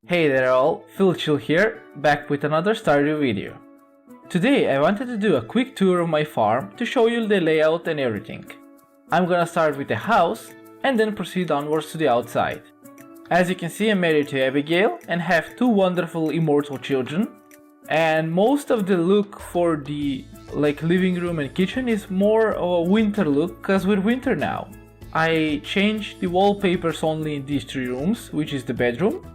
Hey there all, PhilChill here, back with another Stardew video. Today I wanted to do a quick tour of my farm to show you the layout and everything. I'm gonna start with the house and then proceed onwards to the outside. As you can see, I'm married to Abigail and have two wonderful immortal children, and most of the look for the living room and kitchen is more of a winter look because we're winter now. I changed the wallpapers only in these three rooms, which is the bedroom.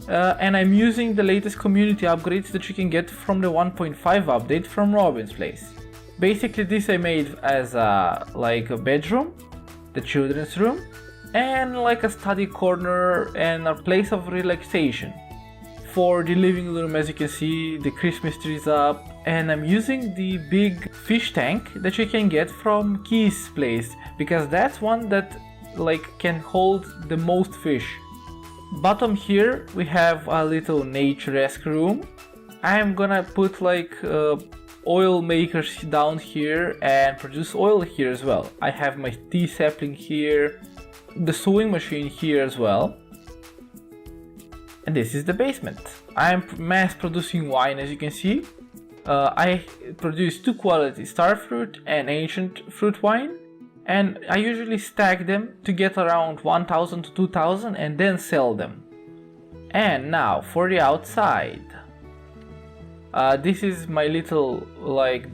And I'm using the latest community upgrades that you can get from the 1.5 update from Robin's place. Basically this I made as a bedroom, the children's room, and like a study corner and a place of relaxation. For the living room, as you can see, the Christmas tree is up, and I'm using the big fish tank that you can get from Key's place, because that's one that can hold the most fish. Bottom here we have a little nature-esque room. I'm gonna put oil makers down here and produce oil here as well. I have my tea sapling here, the sewing machine here as well. And this is the basement. I'm mass producing wine, as you can see. I produce two qualities, starfruit and ancient fruit wine. And I usually stack them to get around 1000 to 2000 and then sell them. And now for the outside. This is my little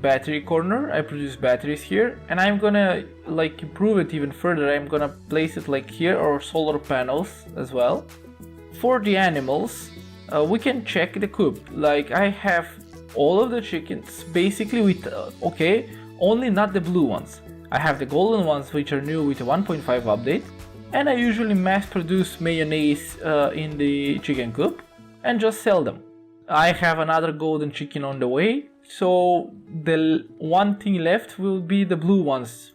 battery corner. I produce batteries here, and I'm gonna improve it even further. I'm gonna place it here, or solar panels as well. For the animals, we can check the coop. I have all of the chickens basically with only not the blue ones. I have the golden ones, which are new with the 1.5 update, and I usually mass produce mayonnaise in the chicken coop and just sell them. I have another golden chicken on the way, so the one thing left will be the blue ones.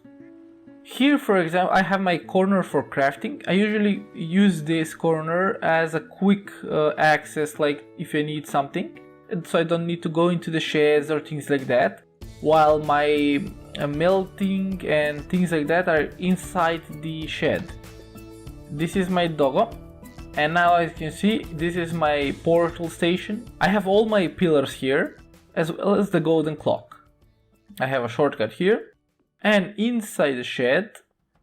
Here, for example, I have my corner for crafting. I usually use this corner as a quick access, if I need something, so I don't need to go into the sheds or things like that, while my melting and things like that are inside the shed. This is my doggo, and now as you can see, this is my portal station. I have all my pillars here, as well as the golden clock. I have a shortcut here, and inside the shed,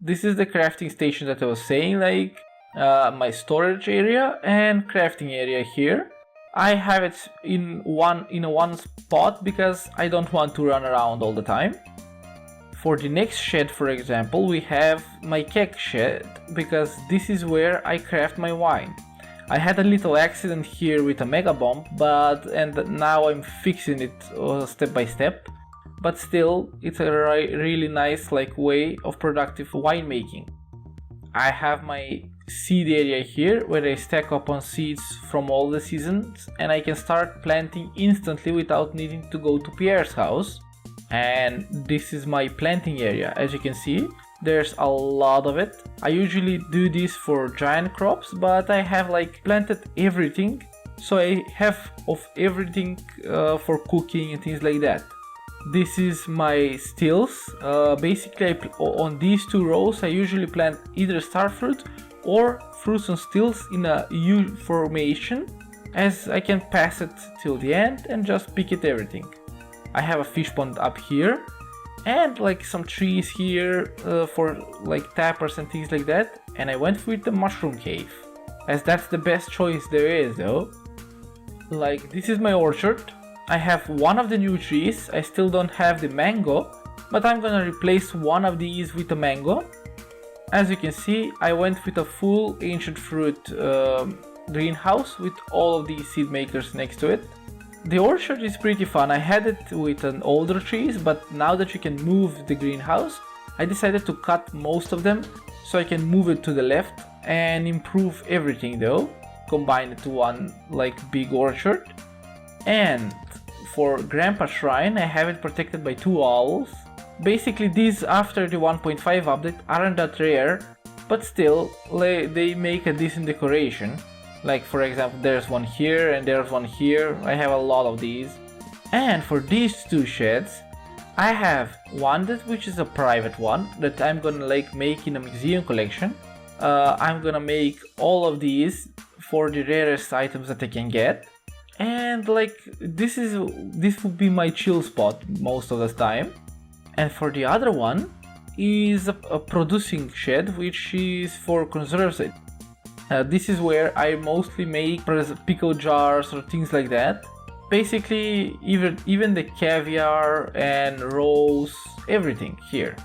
this is the crafting station that I was saying, my storage area and crafting area here. I have it in one spot because I don't want to run around all the time. For the next shed, for example, we have my keg shed, because this is where I craft my wine. I had a little accident here with a mega bomb, and now I'm fixing it step by step. But still, it's a really nice way of productive winemaking. I have my seed area here where I stack up on seeds from all the seasons, and I can start planting instantly without needing to go to Pierre's house. And this is my planting area. As you can see, there's a lot of it. I usually do this for giant crops, but I have planted everything, so I have of everything for cooking and things like that. This is my stills. Basically on these two rows I usually plant either starfruit or fruits and stills in a U formation, as I can pass it till the end and just pick it everything. I have a fish pond up here, and some trees here for tappers and things like that, and I went with the mushroom cave, as that's the best choice there is though. This is my orchard. I have one of the new trees. I still don't have the mango, but I'm gonna replace one of these with a mango. As you can see, I went with a full ancient fruit greenhouse with all of these seed makers next to it. The orchard is pretty fun. I had it with an older trees, but now that you can move the greenhouse, I decided to cut most of them so I can move it to the left and improve everything though, combine it to one big orchard. And for Grandpa's shrine, I have it protected by two owls. Basically these after the 1.5 update aren't that rare, but still they make a decent decoration. For example, there's one here and there's one here. I have a lot of these. And for these two sheds, I have one which is a private one that I'm gonna make in a museum collection. I'm gonna make all of these for the rarest items that I can get. And like this would be my chill spot most of the time. And for the other one is a producing shed, which is for conserves. This is where I mostly make pickle jars or things like that. Basically, even the caviar and rolls, everything here.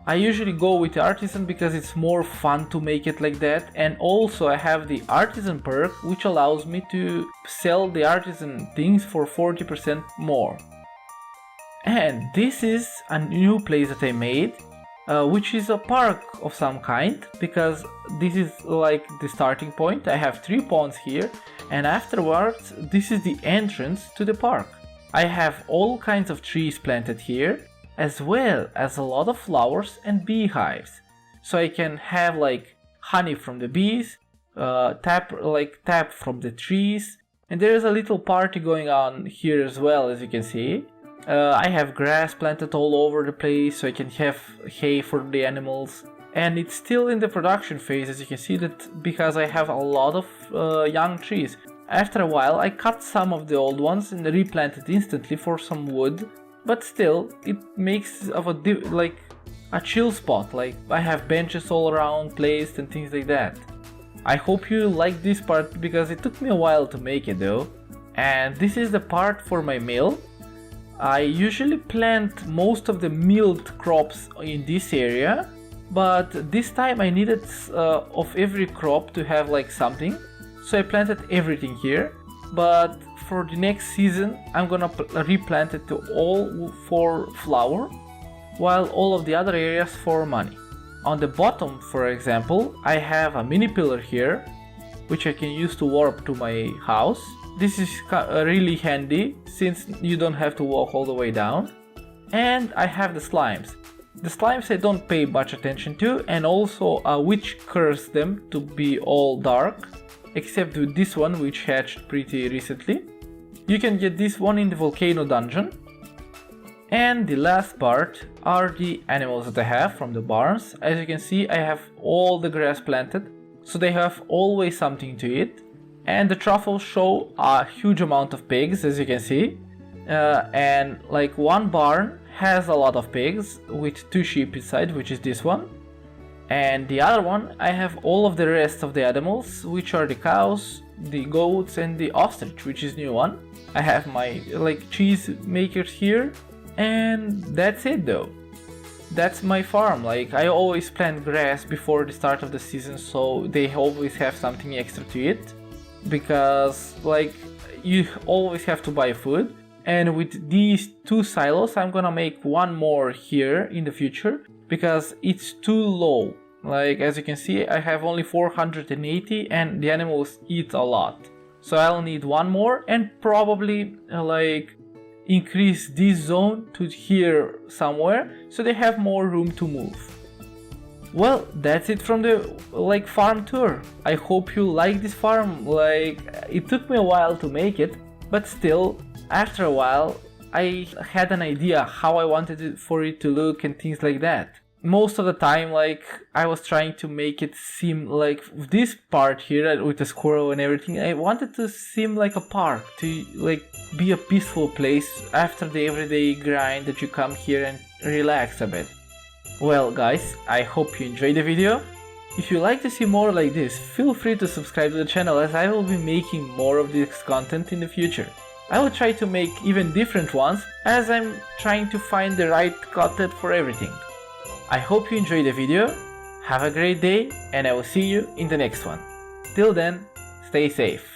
I usually go with the artisan because it's more fun to make it like that, and also I have the artisan perk, which allows me to sell the artisan things for 40% more. And this is a new place that I made, which is a park of some kind, because this is like the starting point. I have 3 ponds here, and afterwards this is the entrance to the park. I have all kinds of trees planted here, as well as a lot of flowers and beehives, so I can have like honey from the bees, tap from the trees, and there is a little party going on here as well, as you can see. I have grass planted all over the place, so I can have hay for the animals, and it's still in the production phase, as you can see, that because I have a lot of young trees. After a while I cut some of the old ones and replanted instantly for some wood. But still, it makes of a chill spot. Like I have benches all around placed and things like that. I hope you like this part because it took me a while to make it though. And this is the part for my mill. I usually plant most of the milled crops in this area, but this time I needed of every crop to have like something, so I planted everything here. But for the next season I'm gonna replant it to all for flour, while all of the other areas for money. On the bottom, for example, I have a mini pillar here, which I can use to warp to my house. This is really handy since you don't have to walk all the way down. And I have the slimes. The slimes I don't pay much attention to, and also a witch cursed them to be all dark, except with this one, which hatched pretty recently. You can get this one in the volcano dungeon. And the last part are the animals that I have from the barns. As you can see, I have all the grass planted, so they have always something to eat. And the truffles show a huge amount of pigs, as you can see. And like one barn has a lot of pigs with 2 sheep inside, which is this one. And the other one, I have all of the rest of the animals, which are the cows, the goats, and the ostrich, which is new one. I have my cheese makers here, and that's it though. That's my farm. Like I always plant grass before the start of the season, so they always have something extra to eat, because like you always have to buy food. And with these 2 silos, I'm gonna make one more here in the future, because it's too low. Like as you can see, I have only 480 and the animals eat a lot. So I'll need one more, and probably increase this zone to here somewhere, so they have more room to move. Well, that's it from the farm tour. I hope you like this farm. It took me a while to make it, but still, after a while I had an idea how I wanted it for it to look and things like that. Most of the time, I was trying to make it seem like this part here with the squirrel and everything, I wanted to seem like a park, to be a peaceful place after the everyday grind that you come here and relax a bit. Well guys, I hope you enjoyed the video. If you like to see more like this, feel free to subscribe to the channel, as I will be making more of this content in the future. I will try to make even different ones, as I'm trying to find the right content for everything. I hope you enjoyed the video, have a great day, and I will see you in the next one. Till then, stay safe.